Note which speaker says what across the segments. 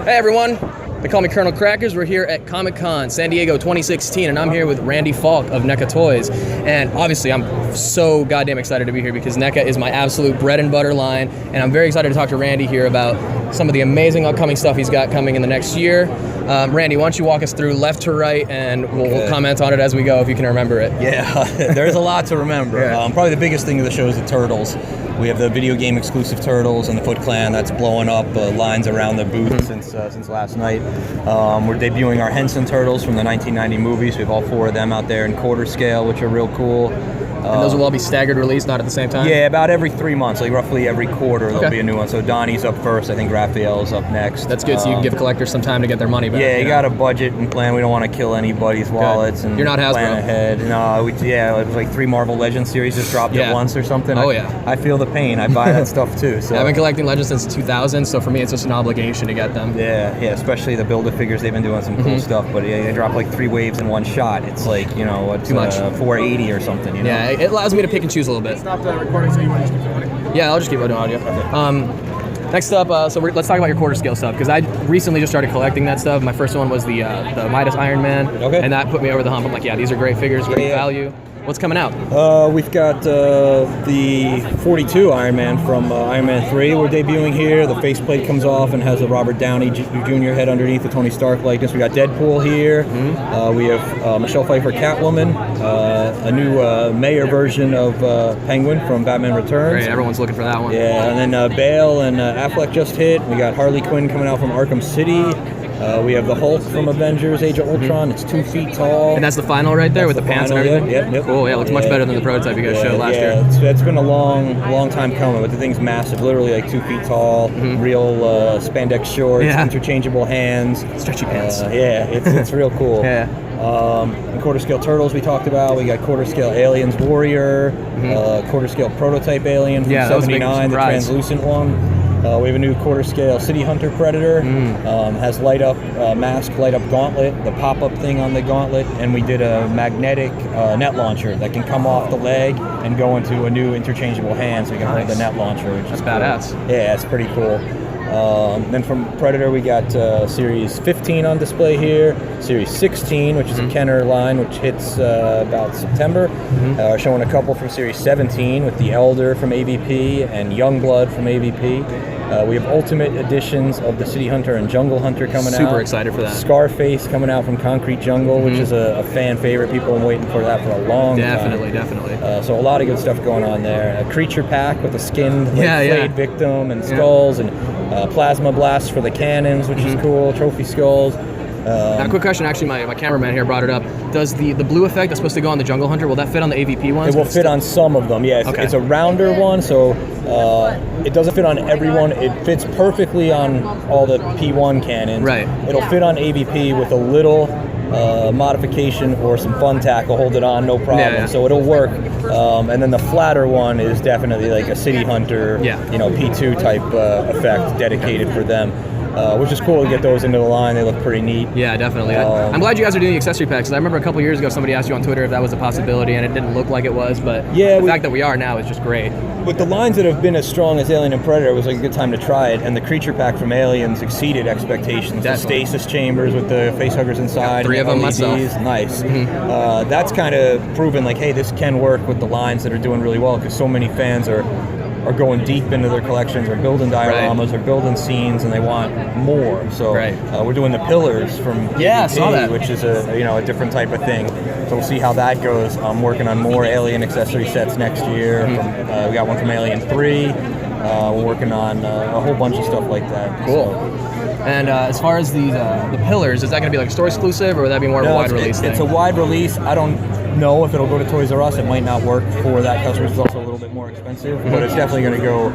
Speaker 1: Hey everyone, they call me Colonel Crackers. We're here at Comic-Con San Diego 2016, and I'm here with Randy Falk of NECA Toys. And obviously I'm so goddamn excited to be here because NECA is my absolute bread and butter line, and I'm very excited to talk to Randy here about some of the amazing upcoming stuff he's got coming in the next year. Randy, why don't you walk us through left to right, and we'll comment on it as we go if you can remember it.
Speaker 2: Yeah, there's a lot to remember.
Speaker 1: Yeah.
Speaker 2: Probably the biggest thing of the show is the Turtles. We have the video game exclusive Turtles and the Foot Clan that's blowing up lines around the booth since last night. We're debuting our Henson Turtles from the 1990 movies. We have all 4 of them out there in quarter scale, which are real cool.
Speaker 1: And those will all be staggered release, not at the same time?
Speaker 2: Yeah, about every 3 months, like roughly every quarter there'll be a new one. So Donnie's up first, I think Raphael's up next.
Speaker 1: That's good, so you can give collectors some time to get their money back.
Speaker 2: Yeah, you got a budget and plan. We don't want to kill anybody's wallets. And
Speaker 1: you're not Hasbro.
Speaker 2: Plan ahead. No, it was like 3 Marvel Legends series just dropped at once or something.
Speaker 1: Oh,
Speaker 2: I feel the pain. I buy that stuff too. So.
Speaker 1: I've been collecting Legends since 2000, so for me it's just an obligation to get them.
Speaker 2: Yeah, especially the Build-A-Figures. They've been doing some cool stuff, but they drop like 3 waves in one shot. It's like, you know, what's
Speaker 1: too much.
Speaker 2: 480 or something, you know?
Speaker 1: Yeah, it allows me to pick and choose a little bit.
Speaker 3: Stop the recording so you want to just keep going.
Speaker 1: Yeah, I'll just keep doing audio. Okay. Next up, let's talk about your quarter scale stuff, because I recently just started collecting that stuff. My first one was the Midas Iron Man, and that put me over the hump. I'm like, yeah, these are great figures, great value. What's coming out?
Speaker 2: We've got the 42 Iron Man from Iron Man 3. We're debuting here. The faceplate comes off and has a Robert Downey Jr. head underneath the Tony Stark likeness. We got Deadpool here. We have Michelle Pfeiffer Catwoman, a new mayor version of Penguin from Batman Returns.
Speaker 1: Great, everyone's looking for that one.
Speaker 2: Yeah, and then Bale and Affleck just hit. We got Harley Quinn coming out from Arkham City. We have the Hulk from Avengers Age of Ultron. It's 2 feet tall.
Speaker 1: And that's the final right there with the pants and everything?
Speaker 2: Yep.
Speaker 1: Cool, yeah, it looks much better than the prototype you guys showed last year.
Speaker 2: It's been a long time coming, but the thing's massive, literally like 2 feet tall, real spandex shorts, interchangeable hands.
Speaker 1: Stretchy pants.
Speaker 2: It's real cool. Quarter scale Turtles we talked about. We got quarter scale Aliens Warrior, quarter scale prototype Alien from 79, the translucent one. We have a new quarter scale City Hunter Predator, has light up mask, light up gauntlet, the pop up thing on the gauntlet, and we did a magnetic net launcher that can come off the leg and go into a new interchangeable hand, so you can hold the net launcher. Which is
Speaker 1: badass.
Speaker 2: Cool. Yeah, it's pretty cool. Then from Predator we got Series 15 on display here, Series 16, which is a Kenner line, which hits about September. Showing a couple from Series 17 with the Elder from AVP and Youngblood from AVP. We have Ultimate editions of the City Hunter and Jungle Hunter coming out.
Speaker 1: Super excited for that.
Speaker 2: Scarface coming out from Concrete Jungle, which is a fan favorite. People have been waiting for that for a long time.
Speaker 1: Definitely.
Speaker 2: So a lot of good stuff going on there. A Creature Pack with a skinned flayed victim and skulls, and Plasma Blast for the cannons, which is cool. Trophy skulls.
Speaker 1: Now, a quick question, actually, my cameraman here brought it up. Does the blue effect that's supposed to go on the Jungle Hunter, will that fit on the AVP ones?
Speaker 2: It will fit on some of them, yeah. It's a rounder one, so it doesn't fit on every one. It fits perfectly on all the P1 cannons.
Speaker 1: Right.
Speaker 2: It'll fit on AVP with a little modification or some fun tack will hold it on, no problem. So it'll work. And then the flatter one is definitely like a City Hunter, P2 type effect dedicated for them. Which is cool to get those into the line. They look pretty neat.
Speaker 1: Yeah, definitely. I'm glad you guys are doing the accessory packs, because I remember a couple years ago somebody asked you on Twitter if that was a possibility, and it didn't look like it was, but the fact that we are now is just great.
Speaker 2: With the lines that have been as strong as Alien and Predator, it was like a good time to try it, and the creature pack from Aliens exceeded expectations. The stasis chambers with the facehuggers inside.
Speaker 1: 3 of them myself.
Speaker 2: Nice. That's kind of proven like, hey, this can work with the lines that are doing really well, because so many fans are going deep into their collections, or building dioramas, or building scenes, and they want more. So we're doing the pillars from EVP, which is a different type of thing. So we'll see how that goes. I'm working on more Alien accessory sets next year. We got one from Alien 3. We're working on a whole bunch of stuff like that.
Speaker 1: Cool. And as far as the pillars, is that going to be like a store exclusive, or would that be more of a wide release thing?
Speaker 2: It's a wide release. I don't know if it'll go to Toys R Us. It might not work for that customer. It's also a little bit more expensive, but it's definitely going to go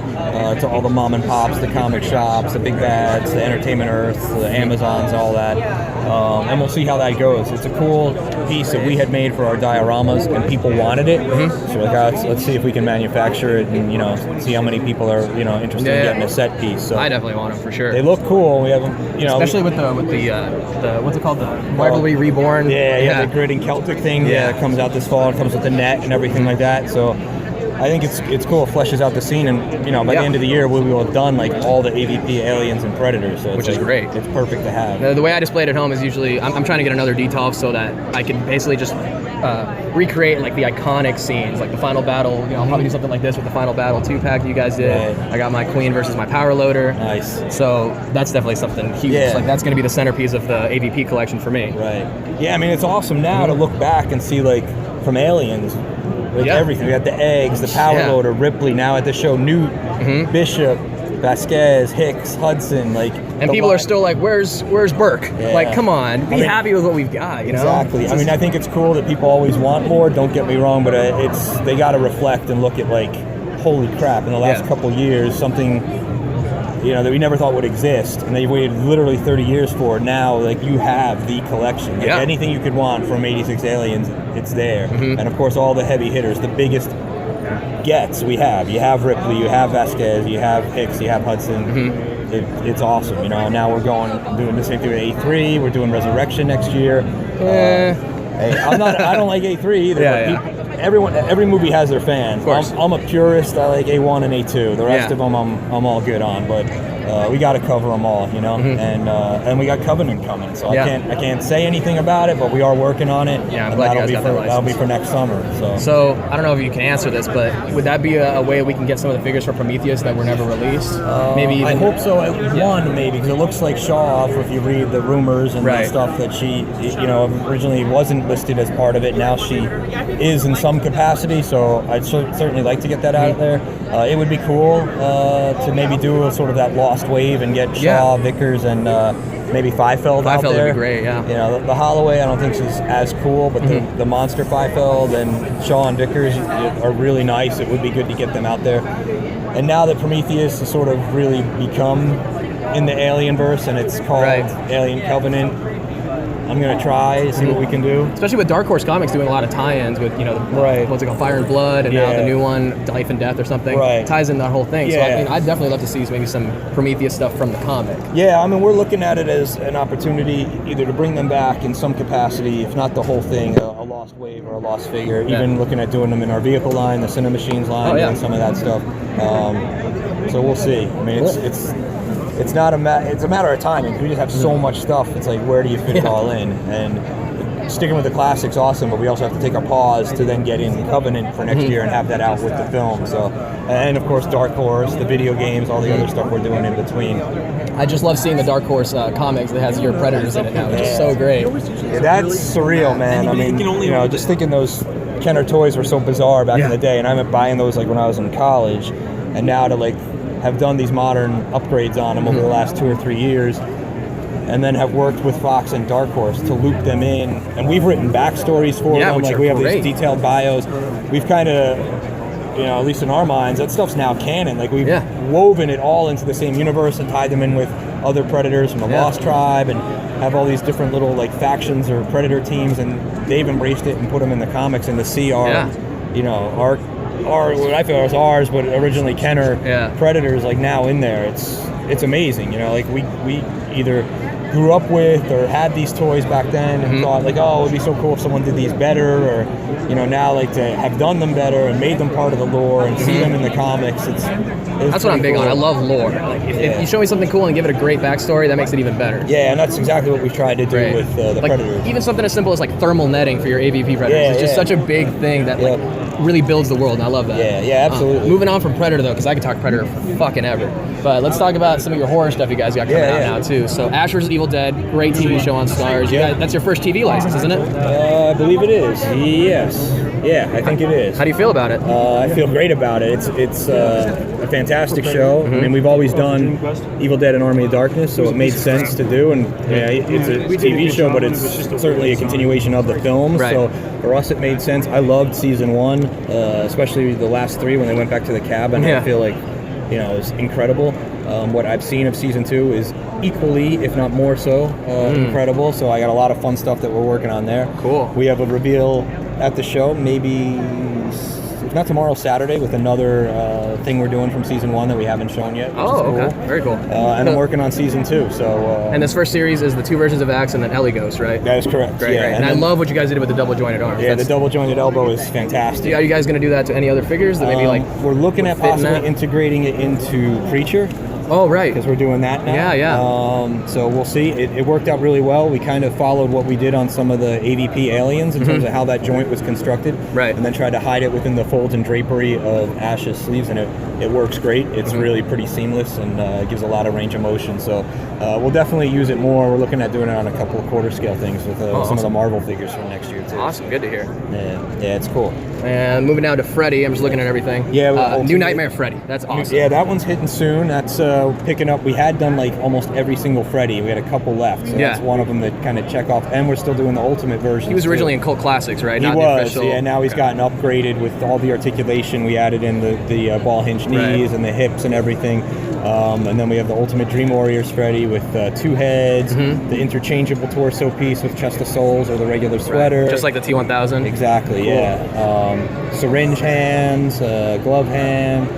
Speaker 2: to all the mom and pops, the comic shops, the big bads, the Entertainment Earth, the Amazons, all that. And we'll see how that goes. It's a cool piece that we had made for our dioramas, and people wanted it. So we're like, let's see if we can manufacture it, and see how many people are interested in getting a set piece. So
Speaker 1: I definitely want them for sure.
Speaker 2: They look cool. We have them,
Speaker 1: especially with the what's it called, the Rivalry Reborn.
Speaker 2: The gritting Celtic thing. That comes out this fall. It comes with the net and everything like that. So I think it's cool. It fleshes out the scene, and by the end of the year, we will have done like all the AVP aliens and predators. So
Speaker 1: which is great.
Speaker 2: It's perfect to have.
Speaker 1: The way I display it at home is usually I'm trying to get another detolf so that I can basically just recreate like the iconic scenes, like the final battle. I'll probably do something like this with the final battle 2-pack that you guys did.
Speaker 2: Right.
Speaker 1: I got my Queen versus my Power Loader.
Speaker 2: Nice.
Speaker 1: So that's definitely something huge.
Speaker 2: Yeah.
Speaker 1: Like that's going to be the centerpiece of the AVP collection for me.
Speaker 2: Right. Yeah, I mean, it's awesome now to look back and see, like, from Aliens, like everything. We got the eggs, the Power Loader, Ripley, now at the show, Newt, Bishop, Vasquez, Hicks, Hudson, like...
Speaker 1: And people are still like, where's Burke?
Speaker 2: Yeah.
Speaker 1: Like, come on, be happy with what we've got,
Speaker 2: Exactly. I mean, I think it's cool that people always want more, don't get me wrong, but they got to reflect and look at, like, holy crap, in the last couple years, something... that we never thought would exist, and they waited literally 30 years for it. Now, like, you have the collection. Like, anything you could want from 86 Aliens, it's there. And of course, all the heavy hitters, the biggest gets we have. You have Ripley, you have Vasquez, you have Hicks, you have Hudson. It's awesome, Now we're doing the same thing with A3. We're doing Resurrection next year. I don't like A3 either. Every movie has their fans. Of course. I'm a purist. I like A1 and A2. The rest of them I'm all good on, but we got to cover them all, And we got Covenant coming, so I can't say anything about it, but we are working on it.
Speaker 1: Yeah, I'm glad you guys got that license.
Speaker 2: That'll be for next summer.
Speaker 1: So I don't know if you can answer this, but would that be a way we can get some of the figures for Prometheus that were never released? Maybe even,
Speaker 2: I hope so. One maybe, because it looks like Shaw, if you read the rumors and the stuff that she, originally wasn't listed as part of it. Now she is in some capacity, so I'd certainly like to get that out of there. It would be cool to maybe do a sort of that Lost Wave and get Shaw, Vickers, and maybe Fiefeld out there.
Speaker 1: Fiefeld would be great,
Speaker 2: the Holloway I don't think is as cool, but the Monster Fiefeld and Shaw and Vickers are really nice. It would be good to get them out there. And now that Prometheus has sort of really become in the Alienverse, and it's called Alien Covenant, I'm going to try to see what we can do.
Speaker 1: Especially with Dark Horse Comics doing a lot of tie-ins with, what's it called, Fire and Blood, and now the new one, Life and Death or something. It ties in that whole thing. So I'd definitely love to see maybe some Prometheus stuff from the comic.
Speaker 2: Yeah, I mean, we're looking at it as an opportunity either to bring them back in some capacity, if not the whole thing, a Lost Wave or a Lost Figure. Even looking at doing them in our vehicle line, the Cinemachines line, doing some of that stuff. So we'll see. I mean, it's not it's a matter of timing. We just have so much stuff. It's like, where do you fit it all in? And sticking with the classics, awesome, but we also have to take a pause to then get in Covenant for next year and have that out with the film. So, and of course, Dark Horse, the video games, all the other stuff we're doing in between.
Speaker 1: I just love seeing the Dark Horse comics that has your Predators in it now, which is so great.
Speaker 2: Yeah, that's surreal, man. I mean, just thinking those Kenner toys were so bizarre back in the day, and I remember buying those like when I was in college, and now to like have done these modern upgrades on them over the last 2 or 3 years, and then have worked with Fox and Dark Horse to loop them in. And we've written backstories for them. Like, we have these detailed bios. We've kind of, at least in our minds, that stuff's now canon. Like, we've woven it all into the same universe and tied them in with other Predators from the Lost Tribe, and have all these different little, like, factions or Predator teams, and they've embraced it and put them in the comics, and to see our, our what I feel is ours, but originally Kenner Predators, like, now in there, it's amazing. Like, we either grew up with or had these toys back then and thought like, oh, it would be so cool if someone did these better, or now like to have done them better and made them part of the lore and see them in the comics. That's
Speaker 1: what I'm big on. I love lore. Like, if you show me something cool and give it a great backstory, that makes it even better.
Speaker 2: Yeah, and that's exactly what we've tried to do with the Predators.
Speaker 1: Even something as simple as like thermal netting for your AVP Predators. It's just such a big thing that like really builds the world, and I love that.
Speaker 2: Yeah, absolutely.
Speaker 1: Moving on from Predator though, because I could talk Predator for fucking ever. But let's talk about some of your horror stuff you guys got coming out now too. So Ash vs. Evil Dead, great TV show on Stars. That's your first TV license, isn't it?
Speaker 2: I believe it is. Yes. Yeah, I think it is.
Speaker 1: How do you feel about it?
Speaker 2: I feel great about it. It's a fantastic show. I mean, we've always done Evil Dead and Army of Darkness, so it made sense to do. And it's a TV show, but it's certainly a continuation of the film. So for us, it made sense. I loved season 1, especially the last 3 when they went back to the cabin. I feel like it was incredible. What I've seen of season 2 is equally, if not more so, incredible. So I got a lot of fun stuff that we're working on there.
Speaker 1: Cool.
Speaker 2: We have a reveal at the show, maybe if not tomorrow, Saturday, with another thing we're doing from season 1 that we haven't shown yet. Which is cool.
Speaker 1: Okay, very cool.
Speaker 2: And I'm working on season 2. So.
Speaker 1: And this first series is the 2 versions of Axe and then Ellie Ghost, right?
Speaker 2: That is correct.
Speaker 1: Great, great. And I love what you guys did with the double jointed arms.
Speaker 2: Yeah, the double jointed elbow is fantastic.
Speaker 1: Are you guys going to do that to any other figures that maybe
Speaker 2: we're looking at possibly integrating it into Preacher.
Speaker 1: Oh, right.
Speaker 2: Because we're doing that now.
Speaker 1: Yeah, yeah.
Speaker 2: So we'll see. It worked out really well. We kind of followed what we did on some of the AVP aliens in terms of how that joint was constructed.
Speaker 1: Right.
Speaker 2: And then tried to hide it within the folds and drapery of Ash's sleeves, and it works great. It's really pretty seamless, and it gives a lot of range of motion. So we'll definitely use it more. We're looking at doing it on a couple of quarter scale things with some of the Marvel figures from next year, too.
Speaker 1: Awesome. Good to hear.
Speaker 2: Yeah, it's cool.
Speaker 1: And moving down to Freddy, I'm just looking at everything.
Speaker 2: Yeah,
Speaker 1: New Nightmare Freddy. That's awesome.
Speaker 2: Yeah, that one's hitting soon. That's picking up. We had done like almost every single Freddy. We had a couple left, so that's one of them that kind of check off. And we're still doing the Ultimate version.
Speaker 1: He was originally in Cult Classics, right?
Speaker 2: He
Speaker 1: Not
Speaker 2: was.
Speaker 1: The official.
Speaker 2: Yeah, now he's gotten upgraded with all the articulation. We added in the ball hinge knees and the hips and everything. And then we have the Ultimate Dream Warriors Freddy with 2 heads, the interchangeable torso piece with chest of souls or the regular sweater.
Speaker 1: Just like the T1000?
Speaker 2: Exactly, cool. Yeah. Syringe hands, glove hand.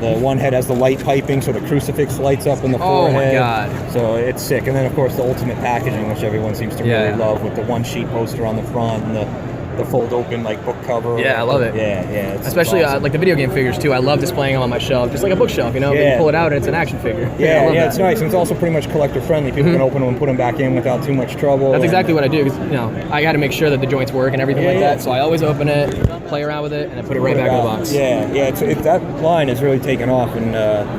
Speaker 2: The one head has the light piping, so the crucifix lights up in the forehead.
Speaker 1: Oh my god.
Speaker 2: So it's sick. And then, of course, the Ultimate packaging, which everyone seems to really love, with the one sheet poster on the front and the fold open like book cover.
Speaker 1: Yeah, I love it.
Speaker 2: Yeah.
Speaker 1: Especially
Speaker 2: awesome.
Speaker 1: like the video game figures too. I love displaying them on my shelf, just like a bookshelf, you know. But you pull it out and it's an action figure.
Speaker 2: Yeah, it's nice, and it's also pretty much collector friendly. People can open them and put them back in without too much trouble.
Speaker 1: That's exactly what I do. 'Cause, you know, I got to make sure that the joints work and everything like that. So I always open it, play around with it, and then put it right back in the box.
Speaker 2: Yeah. That line has really taken off, and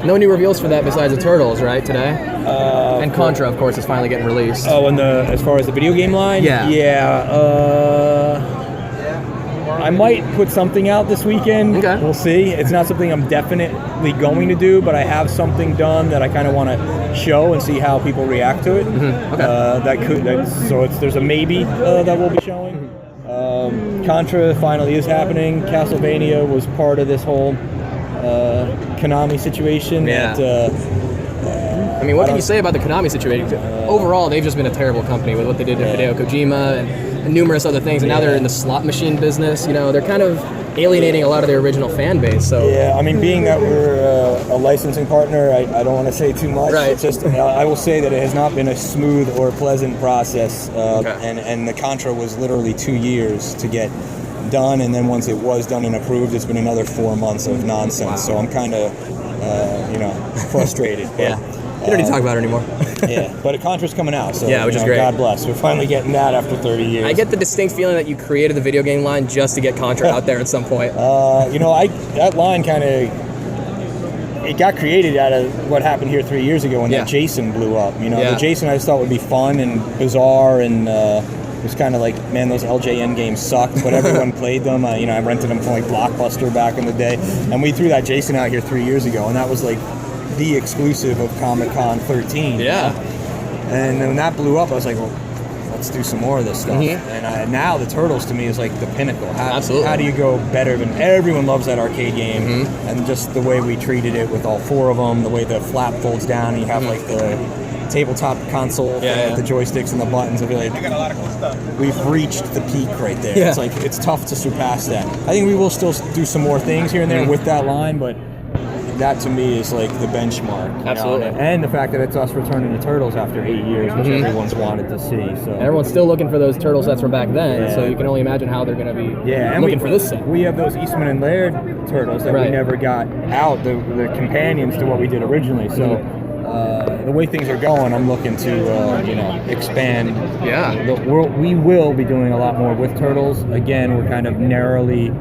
Speaker 1: no new reveals for that besides the Turtles, right? Today. And Contra, of course, is finally getting released.
Speaker 2: Oh, and as far as the video game line, I might put something out this weekend. Okay. We'll see. It's not something I'm definitely going to do, but I have something done that I kind of want to show and see how people react to it. Okay. There's a maybe that we'll be showing. Contra finally is happening. Castlevania was part of this whole Konami situation.
Speaker 1: Yeah. I mean, what can you say about the Konami situation? Overall, they've just been a terrible company with what they did to Hideo Kojima and numerous other things, and now they're in the slot machine business. You know, they're kind of alienating a lot of their original fan base. So
Speaker 2: yeah, I mean, being that we're a licensing partner, I don't want to say too much.
Speaker 1: Right.
Speaker 2: It's just I will say that it has not been a smooth or pleasant process, and the Contra was literally 2 years to get done, and then once it was done and approved, it's been another 4 months of nonsense. Wow. So I'm kind of frustrated. But,
Speaker 1: you don't need to talk about it anymore.
Speaker 2: But Contra's coming out, so
Speaker 1: which is great.
Speaker 2: God bless. We're finally getting that after 30 years.
Speaker 1: I get the distinct feeling that you created the video game line just to get Contra out there at some point.
Speaker 2: That line kind of, it got created out of what happened here 3 years ago when that Jason blew up. The Jason I just thought would be fun and bizarre, and it was kind of like, man, those LJN games sucked, but everyone played them. I rented them from like Blockbuster back in the day, and we threw that Jason out here 3 years ago, and that was like the exclusive of Comic-Con 13.
Speaker 1: Yeah.
Speaker 2: And when that blew up, I was like, well, let's do some more of this stuff. And now the Turtles to me is like the pinnacle.
Speaker 1: Absolutely.
Speaker 2: How do you go better than everyone loves that arcade game, and just the way we treated it with all 4 of them, the way the flap folds down, and you have like the tabletop console thing with the joysticks and the buttons. I feel like I got a lot of cool stuff. We've reached the peak right there. It's like it's tough to surpass that. I think we will still do some more things here and there with that line, but that to me is like the benchmark.
Speaker 1: Absolutely.
Speaker 2: And the fact that it's us returning to Turtles after 8 years, which everyone's wanted to see. So
Speaker 1: everyone's still looking for those Turtle sets from back then, so you can only imagine how they're going to be looking for this set.
Speaker 2: We have those Eastman and Laird Turtles that we never got out, the companions to what we did originally. So the way things are going, I'm looking to expand. We will be doing a lot more with Turtles. Again, we're kind of narrowly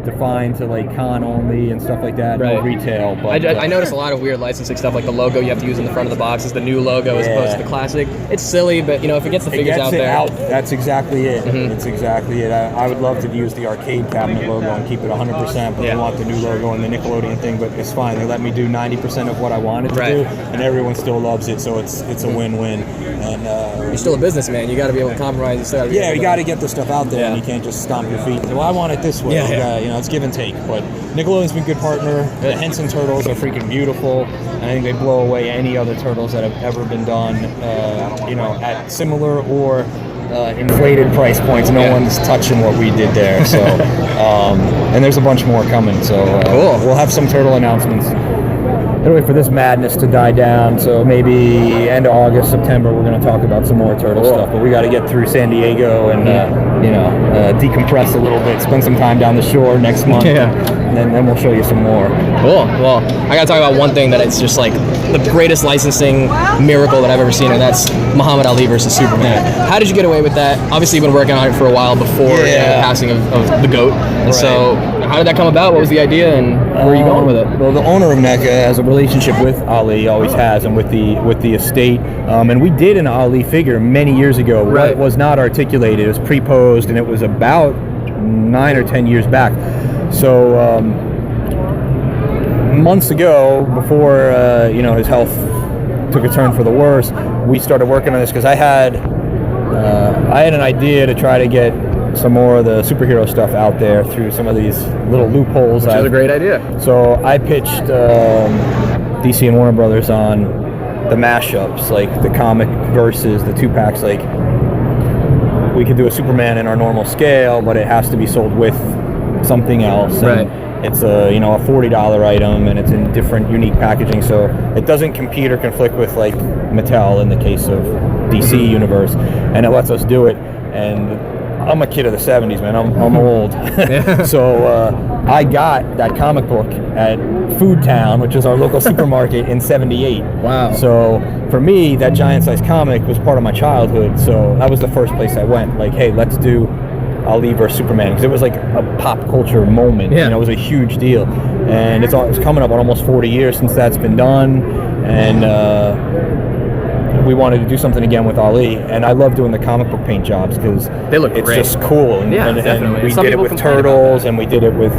Speaker 2: defined to like con only and stuff like that, no retail. But
Speaker 1: I noticed a lot of weird licensing stuff, like the logo you have to use in the front of the box is the new logo as opposed to the classic. It's silly, but if it gets the figures out there,
Speaker 2: that's exactly it. It's exactly it. I would love to use the arcade cabinet logo and keep it 100%, but I want the new logo and the Nickelodeon thing. But it's fine. They let me do 90% of what I wanted to do, and everyone still loves it. So it's a win-win. And
Speaker 1: you're still a businessman. You got to be able to compromise and stuff.
Speaker 2: You got to get the stuff out there, and you can't just stomp your feet and say, well, I want it this way. It's give and take. But Nickelodeon's been a good partner. The Henson Turtles are freaking beautiful. I think they blow away any other Turtles that have ever been done, at similar or inflated price points. No one's touching what we did there. So, and there's a bunch more coming. So
Speaker 1: cool.
Speaker 2: We'll have some turtle announcements. Gotta wait for this madness to die down. So maybe end of August, September, we're going to talk about some more turtle stuff. But we got to get through San Diego and decompress a little bit. Spend some time down the shore next month.
Speaker 1: Yeah.
Speaker 2: And then we'll show you some more.
Speaker 1: Cool. Well, I gotta talk about one thing that it's just like the greatest licensing miracle that I've ever seen, and that's Muhammad Ali versus Superman. How did you get away with that? Obviously, you've been working on it for a while before the passing of the GOAT. And so, how did that come about? What was the idea, and where are you going with it?
Speaker 2: Well, the owner of NECA has a relationship with Ali, always has, and with the estate. And we did an Ali figure many years ago.
Speaker 1: Right.
Speaker 2: It was not articulated. It was pre-posed, and it was about 9 or 10 years back. So months ago, before his health took a turn for the worse, we started working on this because I had an idea to try to get some more of the superhero stuff out there through some of these little loopholes.
Speaker 1: Which is a great idea.
Speaker 2: So I pitched DC and Warner Brothers on the mashups, like the comic versus the 2-packs. Like, we could do a Superman in our normal scale, but it has to be sold with something else. And it's a $40 item, and it's in different unique packaging, so it doesn't compete or conflict with like Mattel in the case of DC Universe, and it lets us do it. And I'm a kid of the 70s, man. I'm old. So I got that comic book at Food Town, which is our local supermarket, in '78.
Speaker 1: Wow.
Speaker 2: So for me, that giant-sized comic was part of my childhood. So that was the first place I went. Like, hey, let's do Ali versus Superman, because it was like a pop culture moment.
Speaker 1: Yeah.
Speaker 2: It was a huge deal. And it's coming up on almost 40 years since that's been done. And we wanted to do something again with Ali, and I love doing the comic book paint jobs because
Speaker 1: they look
Speaker 2: it's
Speaker 1: great.
Speaker 2: just cool. And,
Speaker 1: Definitely.
Speaker 2: And we
Speaker 1: Some
Speaker 2: did it
Speaker 1: people
Speaker 2: with
Speaker 1: complain about
Speaker 2: Turtles, and we did it with,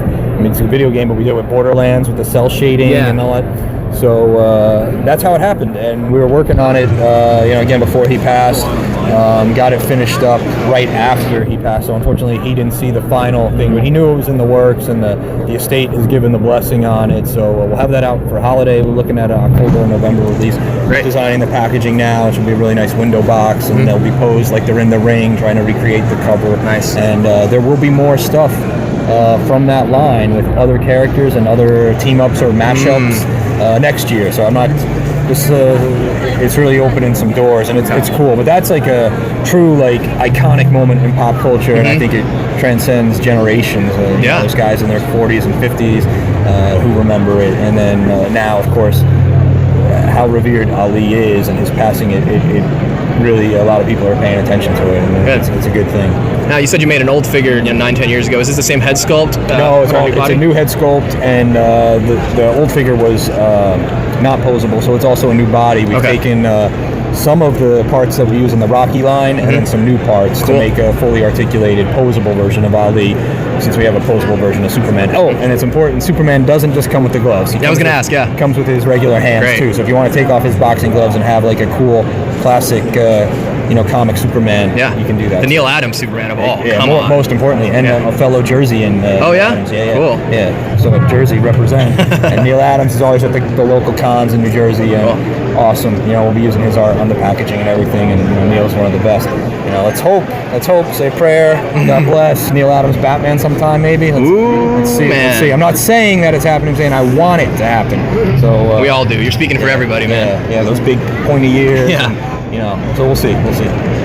Speaker 2: it's a video game, but we did it with Borderlands with the cell shading and all that. So that's how it happened, and we were working on it, again before he passed. Got it finished up right after he passed. So unfortunately, he didn't see the final thing, but he knew it was in the works, and the estate has given the blessing on it. So we'll have that out for holiday. We're looking at an October or November release.
Speaker 1: Great.
Speaker 2: Designing the packaging now. It should be a really nice window box, and they'll be posed like they're in the ring, trying to recreate the cover.
Speaker 1: Nice.
Speaker 2: And there will be more stuff from that line with other characters and other team-ups or mashups next year. So I'm not... it's really opening some doors, and it's cool. But that's like a true like iconic moment in pop culture, and I think it transcends generations. Those guys in their 40s and 50s who remember it, and then now, of course, how revered Ali is, and his passing, it really, a lot of people are paying attention to it, and it's a good thing.
Speaker 1: Now, you said you made an old figure 9-10 years ago. Is this the same head sculpt?
Speaker 2: No, it's a new head sculpt, and the old figure was not posable, so it's also a new body. We've taken some of the parts that we use in the Rocky line, and then some new parts to make a fully articulated, posable version of Ali, since we have a posable version of Superman. Oh, and it's important, Superman doesn't just come with the gloves.
Speaker 1: I was going to ask,
Speaker 2: He comes with his regular hands, too. So if you want to take off his boxing gloves and have like a cool, classic, comic Superman, you can do that.
Speaker 1: The Neil Adams Superman of all.
Speaker 2: Yeah, most importantly, and a fellow Jerseyan. Adams.
Speaker 1: Cool.
Speaker 2: Yeah, so Jersey represent. And Neil Adams is always at the local cons in New Jersey, and awesome. We'll be using his art on the packaging and everything, and Neil's one of the best. Let's hope, say a prayer, God bless, Neil Adams Batman sometime maybe. Let's see. Let's see. I'm not saying that it's happening, I'm saying I want it to happen. So
Speaker 1: we all do. You're speaking for everybody, man.
Speaker 2: Yeah, those big pointy ears. So we'll see.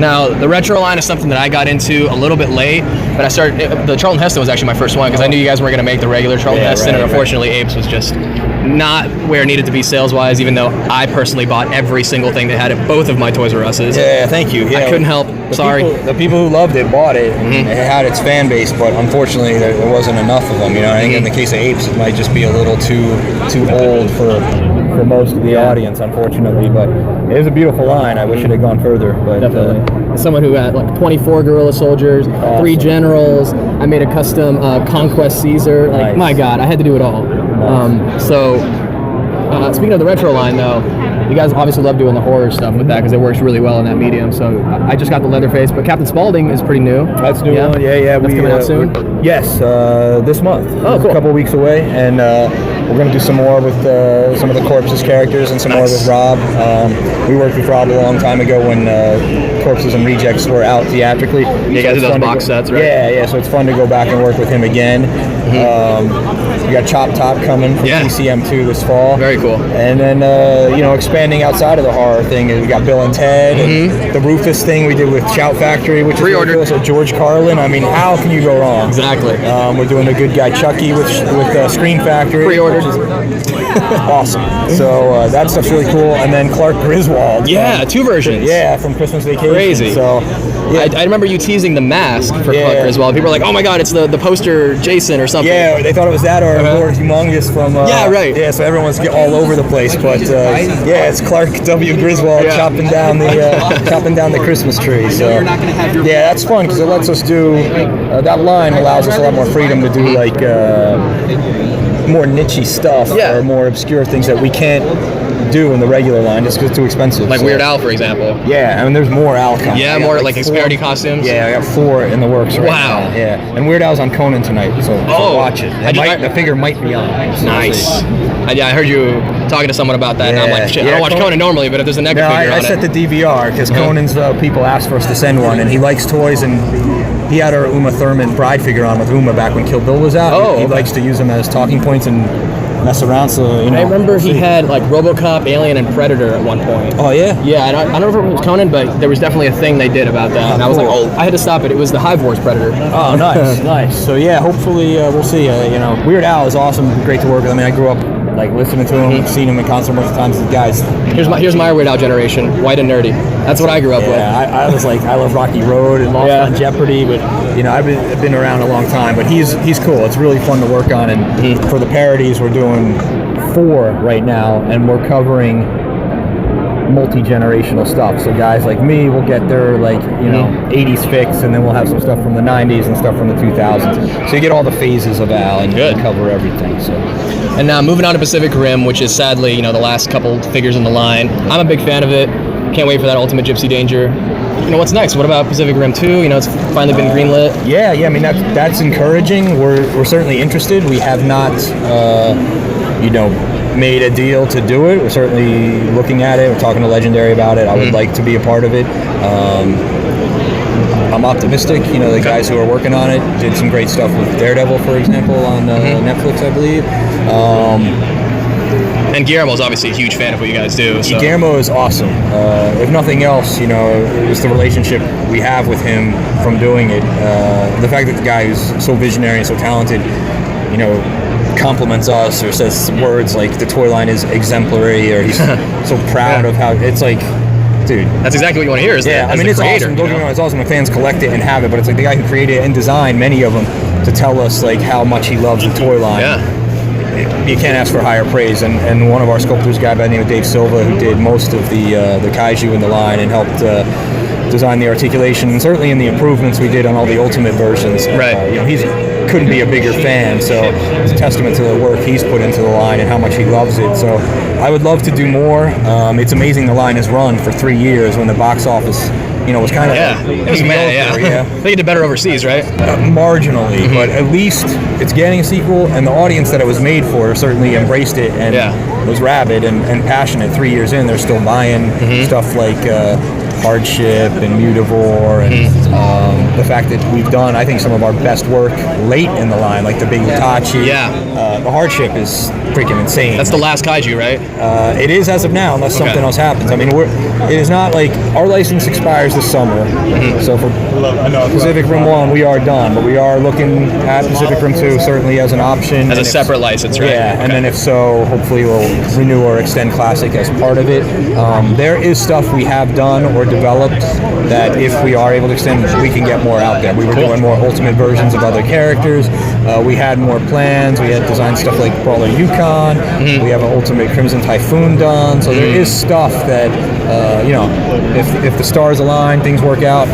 Speaker 1: Now, the retro line is something that I got into a little bit late, but the Charlton Heston was actually my first one, because I knew you guys weren't going to make the regular Charlton Heston, and unfortunately Apes was just not where it needed to be sales-wise, even though I personally bought every single thing they had at both of my Toys R Us's.
Speaker 2: Yeah, thank you.
Speaker 1: I couldn't help. Sorry.
Speaker 2: The people who loved it bought it, and it had its fan base, but unfortunately there wasn't enough of them. I think in the case of Apes, it might just be a little too old for most of the audience, unfortunately. But it is a beautiful line. I wish it had gone further. But
Speaker 1: definitely. Someone who had like 24 Guerrilla Soldiers, 3 Generals. I made a custom Conquest Caesar. My God, I had to do it all. So speaking of the retro line, though, You guys obviously love doing the horror stuff with that because it works really well in that medium. So I just got the Leatherface, but Captain Spaulding is pretty new.
Speaker 2: That's new one. Yeah.
Speaker 1: That's coming out soon?
Speaker 2: Yes, this month.
Speaker 1: Oh, cool.
Speaker 2: A couple weeks away, and we're going to do some more with some of the Corpses characters and some more with Rob. We worked with Rob a long time ago when Corpses and Rejects were out theatrically.
Speaker 1: You guys did those box sets, right?
Speaker 2: Yeah, so it's fun to go back and work with him again. We got Chop Top coming from TCM2 this fall.
Speaker 1: Very cool.
Speaker 2: And then, expanding outside of the horror thing, we got Bill and Ted, and the Rufus thing we did with Shout Factory, which is
Speaker 1: pre-ordered.
Speaker 2: Really cool. So George Carlin, I mean, how can you go wrong?
Speaker 1: Exactly.
Speaker 2: We're doing the good guy Chucky with Screen Factory.
Speaker 1: Pre-ordered.
Speaker 2: Awesome. So that stuff's really cool. And then Clark Griswold.
Speaker 1: Yeah, 2 versions.
Speaker 2: Yeah, from Christmas Vacation.
Speaker 1: Crazy.
Speaker 2: So yeah.
Speaker 1: I remember you teasing the mask for Clark Griswold. People were like, oh my god, it's the poster Jason or something.
Speaker 2: Yeah, they thought it was that or Lord Humongous from...
Speaker 1: right.
Speaker 2: Yeah, so everyone's all over the place. But it's Clark W. Griswold chopping down the Christmas tree. So yeah, that's fun because it lets us do... that line allows us a lot more freedom to do like more niche-y stuff or more obscure things that we can't do in the regular line just because it's too expensive.
Speaker 1: Like Weird Al, for example.
Speaker 2: Yeah, I mean, there's more Al coming.
Speaker 1: Yeah, more like Xperity costumes.
Speaker 2: Yeah, I got 4 in the works right now. Yeah, and Weird Al's on Conan tonight, so watch it. The figure might be on.
Speaker 1: Nice. I heard you talking to someone about that, and I'm like, shit, I don't watch Conan normally, but if there's a NECA figure on
Speaker 2: I set the DVR because Conan's people asked for us to send one, and he likes toys, and he had our Uma Thurman bride figure on with Uma back when Kill Bill was out. He likes to use them as talking points and mess around. So
Speaker 1: I remember he had like RoboCop, Alien, and Predator at one point.
Speaker 2: Oh yeah.
Speaker 1: Yeah, and I don't know if it was Conan, but there was definitely a thing they did about that, and I was like, I had to stop it. It was the Hive Wars Predator.
Speaker 2: Oh, nice, nice. So yeah, hopefully we'll see. Weird Al is awesome, great to work with. I mean, I grew up like listening to him, seen him in concert most times. The guys.
Speaker 1: Here's my Weird Al generation, white and nerdy. That's what I grew up with.
Speaker 2: I was like, I love Rocky Road and Lost on Jeopardy, but I've been around a long time. But he's cool. It's really fun to work on, and for the parodies, we're doing 4 right now, and we're covering multi-generational stuff. So guys like me will get their 80s fix, and then we'll have some stuff from the 90s and stuff from the 2000s. So you get all the phases of Al, and you can cover everything. So.
Speaker 1: And now moving on to Pacific Rim, which is sadly the last couple figures in the line. I'm a big fan of it. Can't wait for that Ultimate Gypsy Danger. What's next? What about Pacific Rim 2? It's finally been greenlit.
Speaker 2: Yeah. I mean that's encouraging. We're certainly interested. We have not made a deal to do it. We're certainly looking at it. We're talking to Legendary about it. I would like to be a part of it. I'm optimistic. The guys who are working on it did some great stuff with Daredevil, for example, on Netflix, I believe.
Speaker 1: And Guillermo's obviously a huge fan of what you guys do. So.
Speaker 2: Guillermo is awesome. If nothing else, it's the relationship we have with him from doing it. The fact that the guy who's so visionary and so talented, compliments us or says words like the toy line is exemplary, or he's so proud of how it's like, dude,
Speaker 1: that's exactly what you want to hear.
Speaker 2: It's awesome. Don't get me wrong, it's awesome when fans collect it and have it, but it's like the guy who created it and designed many of them to tell us like how much he loves the toy line. You can't ask for higher praise. And one of our sculptors, a guy by the name of Dave Silva, who did most of the kaiju in the line and helped design the articulation, and certainly in the improvements we did on all the Ultimate versions. He's couldn't be a bigger fan, so it's a testament to the work he's put into the line and how much he loves it. So I would love to do more. It's amazing the line has run for 3 years when the box office was kind of
Speaker 1: it was they did better overseas, right?
Speaker 2: Marginally, but at least it's getting a sequel, and the audience that it was made for certainly embraced it and was rabid and passionate. 3 years in, they're still buying stuff like Hardship and Mutavore, and the fact that we've done, I think, some of our best work late in the line, like the Big Itachi. The Hardship is freaking insane.
Speaker 1: That's the last kaiju, right?
Speaker 2: It is as of now, unless something else happens. I mean, it is not like our license expires this summer, so for Pacific Rim 1, we are done, but we are looking at Pacific Rim 2 certainly as an option.
Speaker 1: As a separate license, right?
Speaker 2: Yeah, and then if so, hopefully we'll renew or extend Classic as part of it. There is stuff we have done or developed that if we are able to extend, we can get more out there. We were doing more Ultimate versions of other characters. we had more plans. We had designed stuff like Brawler Yukon. We have an Ultimate Crimson Typhoon done. So there is stuff that, if the stars align, things work out,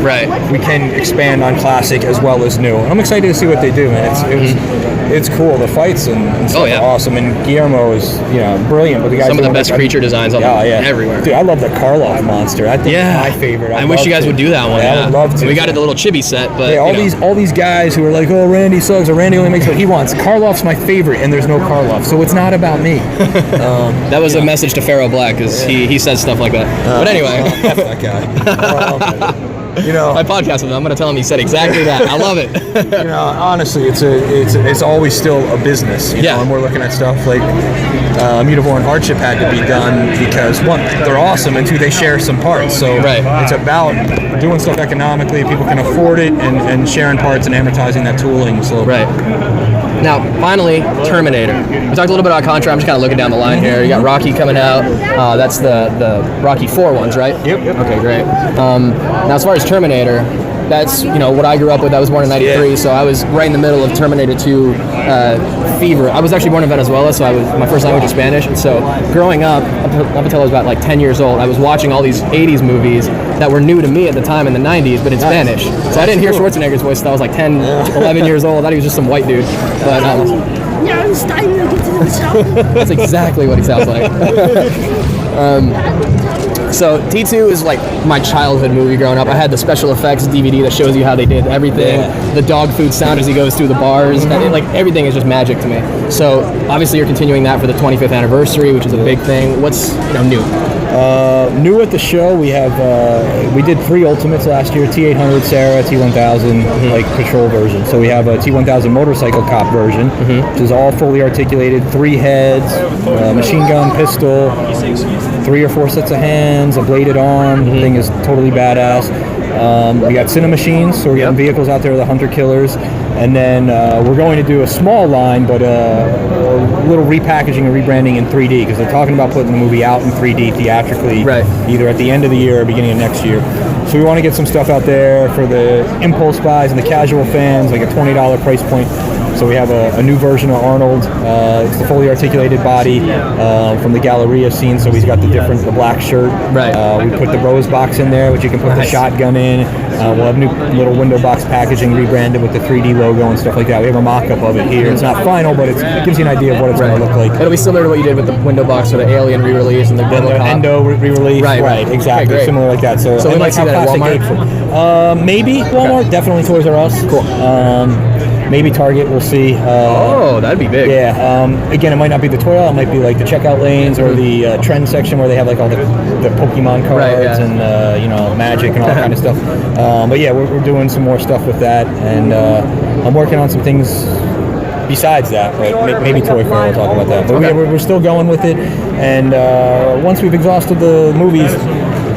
Speaker 2: we can expand on classic as well as new. And I'm excited to see what they do, man. It's cool. The fights and stuff are awesome. And Guillermo is, brilliant. But the guys
Speaker 1: some of the best creature designs everywhere.
Speaker 2: Dude, I love the Karloff monster. I think it's my favorite.
Speaker 1: I wish you guys would do that one.
Speaker 2: I would love to.
Speaker 1: We got it the little chibi set, but
Speaker 2: all these guys who are like, oh, Randy sucks, or Randy only makes what he wants. Karloff's my favorite, and there's no Karloff, so it's not about me.
Speaker 1: That was a message to Pharaoh Black, because he says stuff like that. But anyway,
Speaker 2: F that guy.
Speaker 1: My podcast with him, I'm going to tell him he said exactly that. I love it.
Speaker 2: Honestly, it's always still a business. And we're looking at stuff like Mutable and Hardship had to be done because, one, they're awesome, and two, they share some parts. So it's about doing stuff economically, people can afford it, and sharing parts and amortizing that tooling. So
Speaker 1: Now, finally, Terminator. We talked a little bit about Contra. I'm just kind of looking down the line here. You got Rocky coming out. That's the Rocky 4 ones, right?
Speaker 2: Yep.
Speaker 1: Okay, great. Now, as far as Terminator, that's what I grew up with. I was born in '93, so I was right in the middle of Terminator 2 fever. I was actually born in Venezuela, so my first language is Spanish. And so growing up until I was about like 10 years old, I was watching all these '80s movies that were new to me at the time in the '90s, but in Spanish. So I didn't hear Schwarzenegger's voice until I was like 10, 11 years old. I thought he was just some white dude. But that's exactly what he sounds like. So T2 is like my childhood movie growing up. I had the special effects DVD that shows you how they did everything. The dog food sound as he goes through the bars. And everything is just magic to me. So obviously you're continuing that for the 25th anniversary, which is a big thing. What's new?
Speaker 2: New at the show, we have we did 3 Ultimates last year: T800, Sarah, T1000, like patrol version. So we have a T1000 motorcycle cop version, which is all fully articulated, 3 heads, machine gun, pistol, 3 or 4 sets of hands, a bladed arm. The thing is totally badass. We got Cinema Machines, so we're getting vehicles out there, the Hunter Killers. And then we're going to do a small line, but a little repackaging and rebranding in 3D, because they're talking about putting the movie out in 3D theatrically, either at the end of the year or beginning of next year. So we want to get some stuff out there for the impulse buys and the casual fans, like a $20 price point. So we have a new version of Arnold. It's the fully articulated body from the Galleria scene. So he's got the black shirt. We put the Rose box in there, which you can put the shotgun in. We'll have new little window box packaging rebranded with the 3D logo and stuff like that. We have a mock-up of it here. It's not final, but it gives you an idea of what it's going to look like.
Speaker 1: It'll be similar to what you did with the window box for the Alien re-release and the
Speaker 2: Endo re-release. Right, exactly. Okay, similar like that. So
Speaker 1: we might see that at Walmart?
Speaker 2: Maybe Walmart, definitely Toys R Us.
Speaker 1: Cool.
Speaker 2: Maybe Target, we'll see.
Speaker 1: That'd be big.
Speaker 2: Yeah. Again, it might not be the toy aisle. It might be like the checkout lanes or the trend section where they have like all the Pokemon cards and Magic and all that kind of stuff. But yeah, we're doing some more stuff with that, and I'm working on some things besides that. But maybe Toy Fair, we'll talk about that. But yeah, we're still going with it, and once we've exhausted the movies,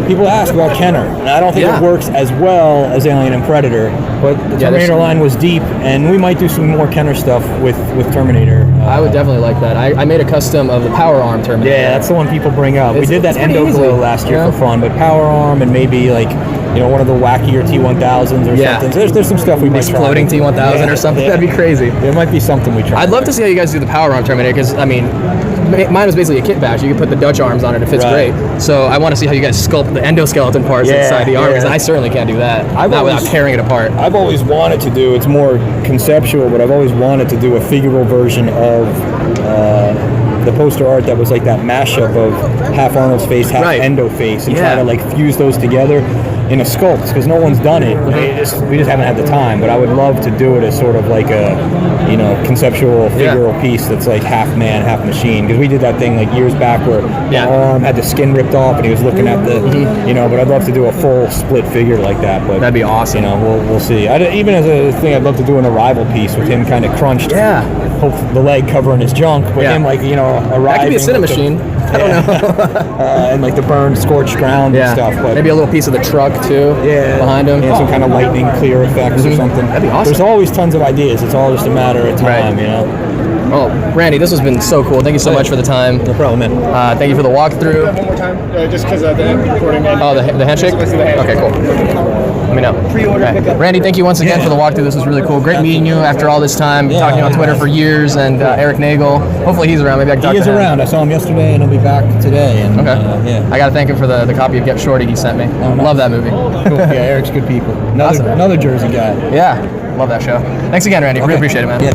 Speaker 2: people ask about Kenner, and I don't think it works as well as Alien and Predator, but the Terminator line was deep, and we might do some more Kenner stuff with Terminator.
Speaker 1: I would definitely like that. I made a custom of the Power Arm Terminator.
Speaker 2: Yeah, that's the one people bring up. We did that Endo Glow last year for fun, but Power Arm and maybe like one of the wackier T1000s or something. So there's some stuff we might try.
Speaker 1: Exploding T1000 or something. That'd be crazy.
Speaker 2: It might be something we try.
Speaker 1: I'd love to see how you guys do the Power Arm Terminator, because mine was basically a kit bash. You could put the Dutch arms on it. It fits great. So I want to see how you guys sculpt the endoskeleton parts inside the arm, because I certainly can't do that. Not without tearing it apart.
Speaker 2: I've always wanted to do, it's more conceptual, but I've always wanted to do a figural version of the poster art that was like that mashup of half Arnold's face, half Endo face, and try to like fuse those together in a sculpt, because no one's done it. We just haven't had the time, but I would love to do it as sort of like a conceptual figural piece that's like half man, half machine, because we did that thing like years back where the arm had the skin ripped off and he was looking at the but I'd love to do a full split figure like that. But
Speaker 1: that'd be awesome.
Speaker 2: We'll see. Even as a thing, I'd love to do an Arrival piece with him kind of crunched, hope the leg covering his junk, but him like arriving.
Speaker 1: That could be a Cinema Machine. I don't know.
Speaker 2: And like the burned, scorched ground and stuff. But
Speaker 1: maybe a little piece of the truck too behind him.
Speaker 2: Some kind of lightning clear effects or something.
Speaker 1: That'd be awesome.
Speaker 2: There's always tons of ideas. It's all just a matter of time,
Speaker 1: Well, Randy, this has been so cool. Thank you so much for the time.
Speaker 2: No problem, man.
Speaker 1: Thank you for the walkthrough.
Speaker 3: One more time, just because of the recording.
Speaker 1: Oh, the handshake? Okay, cool. Let me know.
Speaker 3: Pre-order pickup.
Speaker 1: Randy, thank you once again for the walkthrough. This was really cool. Great meeting you after all this time. Been talking to you on Twitter for years, and Eric Nagel. Hopefully he's around. Maybe I can talk to him.
Speaker 2: He is around. I saw him yesterday, and he'll be back today. And,
Speaker 1: Okay. I got to thank him for the copy of Get Shorty he sent me.
Speaker 2: Oh, nice.
Speaker 1: Love that movie.
Speaker 2: Cool. Yeah, Eric's good people.
Speaker 1: Awesome.
Speaker 2: Another Jersey guy.
Speaker 1: Yeah, love that show. Thanks again, Randy. Really appreciate it, man.
Speaker 2: Yeah.